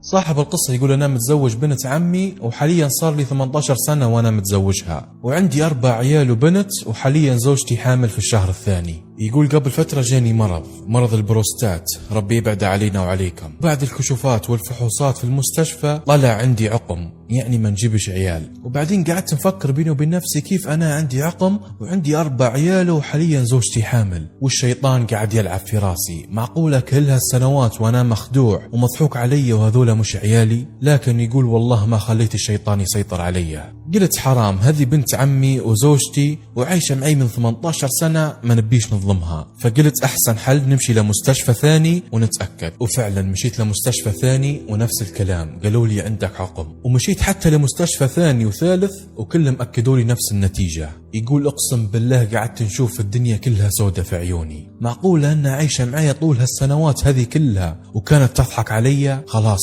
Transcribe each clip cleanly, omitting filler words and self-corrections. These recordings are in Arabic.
صاحب القصة يقول أنا متزوج بنت عمي وحاليا صار لي 18 سنة وأنا متزوجها، وعندي 4 عيال وبنت، وحاليا زوجتي حامل في الشهر الثاني. يقول قبل فترة جاني مرض البروستات، ربي يبعد علينا وعليكم. بعد الكشوفات والفحوصات في المستشفى طلع عندي عقم، يعني ما نجيبش عيال. وبعدين قعدت نفكر بيني وبين نفسي كيف أنا عندي عقم وعندي 4 عيال وحاليا زوجتي حامل، والشيطان قاعد يلعب في راسي. معقولة كل هالسنوات وأنا مخدوع ومضحوك علي وهذولا مش عيالي؟ لكن يقول والله ما خليت الشيطان يسيطر علي. قلت حرام، هذه بنت عمي وزوجتي وعايشة معي من 18 سنة، ما نبيش نظلمها. فقلت أحسن حل نمشي لمستشفى ثاني ونتأكد. وفعلا مشيت لمستشفى ثاني ونفس الكلام، قالوا لي عندك عقم. ومشيت حتى لمستشفى ثاني وثالث وكلهم أكدوا لي نفس النتيجة. يقول أقسم بالله قعدت نشوف الدنيا كلها سودة في عيوني. معقولة أنها عايشة معي طول هالسنوات هذه كلها وكانت تضحك علي؟ خلاص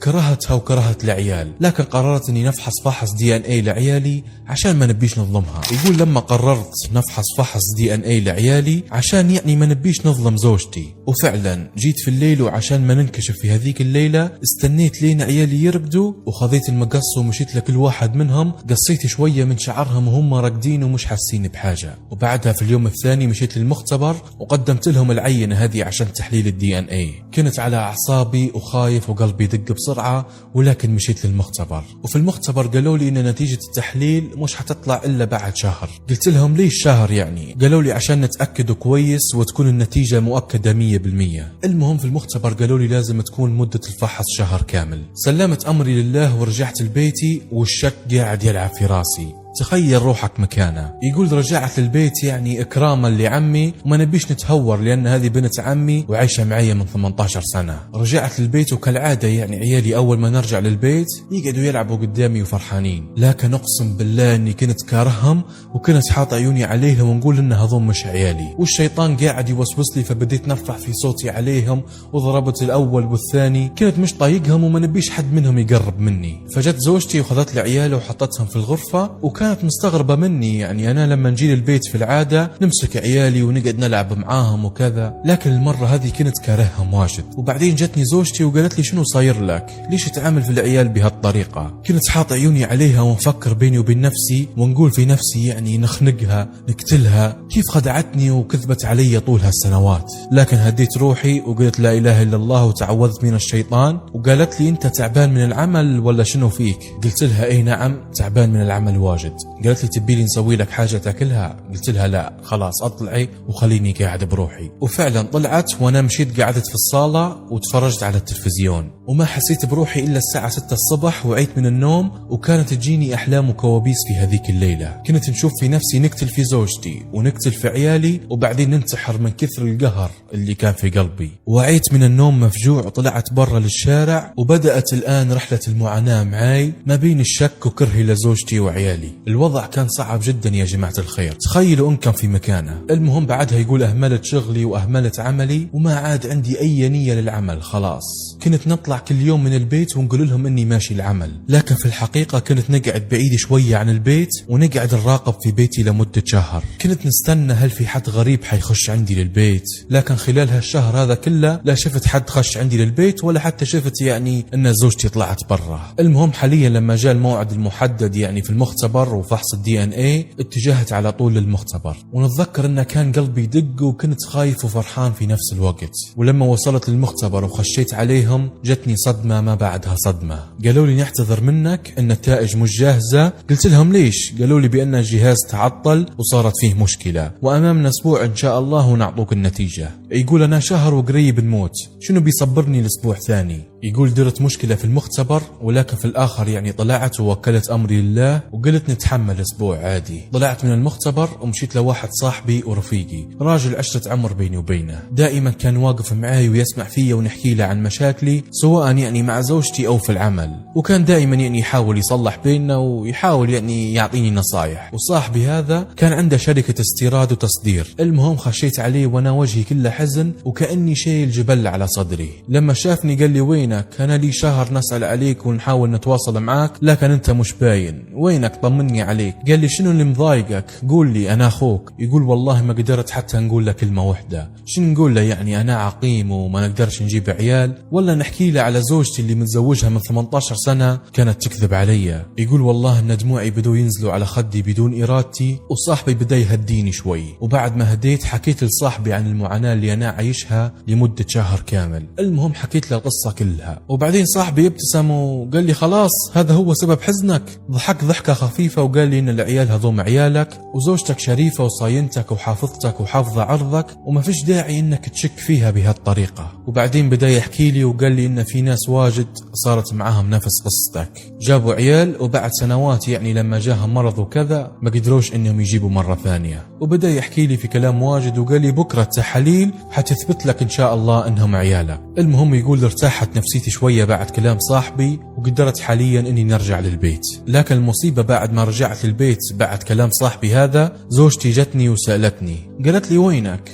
كرهتها وكرهت العيال. لكن قررت أني نفحص فحص DNA لعيالي عشان ما نبيش نظلمها. يقول لما قررت نفحص فحص DNA لعيالي عشان يعني ما نبيش نظلم زوجتي، وفعلا جيت في الليل وعشان ما ننكشف في هذيك الليلة استنيت لين عيالي يرقدوا وخذيت المقص ومشيت لكل واحد منهم قصيت شوية من شعرهم وهم راقدين ومش حاسين بحاجة. وبعدها في اليوم الثاني مشيت للمختبر وقدمت لهم العينة هذه عشان تحليل DNA. كنت على أعصابي وخايف وقلبي يدق بسرعة، ولكن مشيت للمختبر. وفي المختبر قالوا لي إن نتيجة التحليل مش حتطلع إلا بعد شهر. قلت لهم ليش شهر يعني؟ قالوا لي عشان نتأكد كويس وتكون النتيجة مؤكدة 100%. المهم في المختبر قالوا لي لازم تكون مدة الفحص شهر كامل. سلمت أمري لله ورجعت لبيتي والشك قاعد يلعب في راسي. تخيل روحك مكانه. يقول رجعت للبيت يعني إكراما لعمي وما نبيش نتهور لأن هذه بنت عمي وعايشة معي من 18 سنة. رجعت للبيت وكالعادة يعني عيالي أول ما نرجع للبيت يقعدوا يلعبوا قدامي وفرحانين، لكن أقسم بالله أني كنت كارههم وكنت حاط عيوني عليهم ونقول إن هذول مش عيالي. والشيطان قاعد يوسوس لي فبديت نرفع في صوتي عليهم وضربت الأول والثاني. كنت مش طايقهم وما نبيش حد منهم يقرب مني. فجت زوجتي وخذت لي عياله وحطتهم في الغرفة كانت مستغربة مني، يعني أنا لما نجي البيت في العادة نمسك عيالي ونقعد نلعب معاهم وكذا، لكن المرة هذه كنت كارههم واجد. وبعدين جتني زوجتي وقالت لي شنو صاير لك؟ ليش تعامل في العيال بهالطريقة؟ كنت حاط عيوني عليها ونفكر بيني وبين نفسي ونقول في نفسي يعني نخنقها نقتلها، كيف خدعتني وكذبت علي طول هالسنوات. لكن هديت روحي وقلت لا إله إلا الله وتعوذت من الشيطان. وقالت لي أنت تعبان من العمل ولا شنو فيك؟ قلت لها أي نعم تعبان من العمل واجد. قالت لي تبي لي نسوي لك حاجة تاكلها؟ قلت لها لا خلاص اطلعي وخليني قاعد بروحي. وفعلا طلعت وانا مشيت قعدت في الصالة وتفرجت على التلفزيون وما حسيت بروحي الا الساعة 6 الصبح وعيت من النوم. وكانت تجيني احلام وكوابيس في هذيك الليلة. كنت نشوف في نفسي نقتل في زوجتي ونقتل في عيالي وبعدين ننتحر من كثر القهر اللي كان في قلبي. وعيت من النوم مفجوع وطلعت برا للشارع وبدأت الآن رحلة المعاناة معاي ما بين الشك وكرهي لزوجتي وعيالي. الوضع كان صعب جدا يا جماعة الخير، تخيلوا انكم في مكانه. المهم بعدها يقول اهملت شغلي واهملت عملي وما عاد عندي اي نية للعمل خلاص. كنت نطلع كل يوم من البيت ونقول لهم اني ماشي العمل، لكن في الحقيقة كنت نقعد بعيد شوية عن البيت ونقعد نراقب في بيتي لمدة شهر. كنت نستنى هل في حد غريب حيخش عندي للبيت، لكن خلال هالشهر هذا كله لا شفت حد خش عندي للبيت ولا حتى شفت يعني ان زوجتي طلعت برا. المهم حاليا لما جاء الموعد المحدد يعني في المختبر وفحص DNA اتجهت على طول للمختبر. ونتذكر ان كان قلبي يدق وكنت خايف وفرحان في نفس الوقت. ولما وصلت للمختبر وخشيت عليهم جتني صدمة ما بعدها صدمة. قالوا لي نعتذر منك النتائج مش جاهزة. قلت لهم ليش؟ قالوا لي بان الجهاز تعطل وصارت فيه مشكلة وامامنا اسبوع ان شاء الله ونعطوك النتيجة. يقول انا شهر وقريب نموت، شنو بيصبرني الاسبوع ثاني؟ يقول درت مشكلة في المختبر ولكن في الاخر يعني طلعت ووكلت امري لله وقلت نتحمل اسبوع عادي. طلعت من المختبر ومشيت لواحد صاحبي ورفيقي، راجل عشرة عمر بيني وبينه، دائما كان واقف معاي ويسمع فيا ونحكي له عن مشاكلي سواء يعني مع زوجتي او في العمل. وكان دائما يعني يحاول يصلح بيننا ويحاول يعني يعطيني نصايح. وصاحبي هذا كان عنده شركة استيراد وتصدير. المهم خشيت عليه وانا وجهي كله حزن وكأني شايل جبل على صدري. لما شافني قال لي وينك؟ وينك؟ أنا لي شهر نسأل عليك ونحاول نتواصل معاك لكن أنت مش باين، وينك؟ طمني عليك. قال لي شنو اللي مضايقك؟ قول لي أنا أخوك. يقول والله ما قدرت حتى نقول له كلمة واحدة. شنو نقول له يعني؟ أنا عقيم وما نقدرش نجيب عيال؟ ولا نحكي له على زوجتي اللي متزوجها من 18 سنة كانت تكذب علي؟ يقول والله إن دموعي بدوا ينزلوا على خدي بدون إرادتي، وصاحبي بدا يهديني شوي، وبعد ما هديت حكيت لصاحبي عن المعاناة اللي أنا عايشها لمدة شهر كامل. المهم حكيت له القصة كلها، وبعدين صاحبي ابتسم وقال لي خلاص هذا هو سبب حزنك. ضحك ضحكة خفيفة وقال لي إن العيال هذوم عيالك وزوجتك شريفة وصاينتك وحافظتك وحافظة عرضك وما فيش داعي إنك تشك فيها بهالطريقة. وبعدين بدا يحكي لي وقال لي إن في ناس واجد صارت معاهم نفس قصتك، جابوا عيال وبعد سنوات يعني لما جاهم مرض وكذا ما قدروش إنهم يجيبوا مرة ثانية. وبدا يحكي لي في كلام واجد وقال لي بكرة التحاليل حتثبت لك إن شاء الله إنهم عيالك. المهم يقول ارتاحت نفسيتي شوية بعد كلام صاحبي وقدرت حاليا إني نرجع للبيت. لكن المصيبة بعد ما رجعت للبيت بعد كلام صاحبي هذا زوجتي جتني وسألتني، قالت لي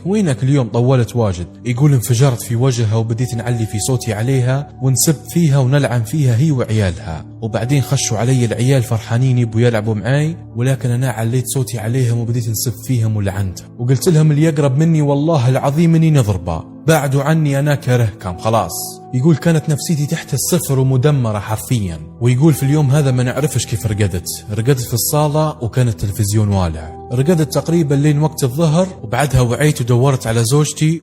وينك اليوم؟ طولت واجد. يقول انفجرت في وجهها وبديت نعلي في صوتي عليها ونسب فيها ونلعن فيها هي وعيالها. وبعدين خشوا علي العيال فرحانين يبوا يلعبوا معاي، ولكن أنا عليت صوتي عليهم وبديت نسب فيهم ولعنتهم وقلت لهم اللي يقرب مني والله العظيم إني نضربه، بعدوا عني أنا كرهكم خلاص. يقول كانت نفسيتي تحت الصفر ومدمرة حرفيا. ويقول في اليوم هذا ما نعرفش كيف رقدت في الصالة وكان التلفزيون والع. رقدت تقريبا لين وقت الظهر وبعدها وعيت ودورت على زوجتي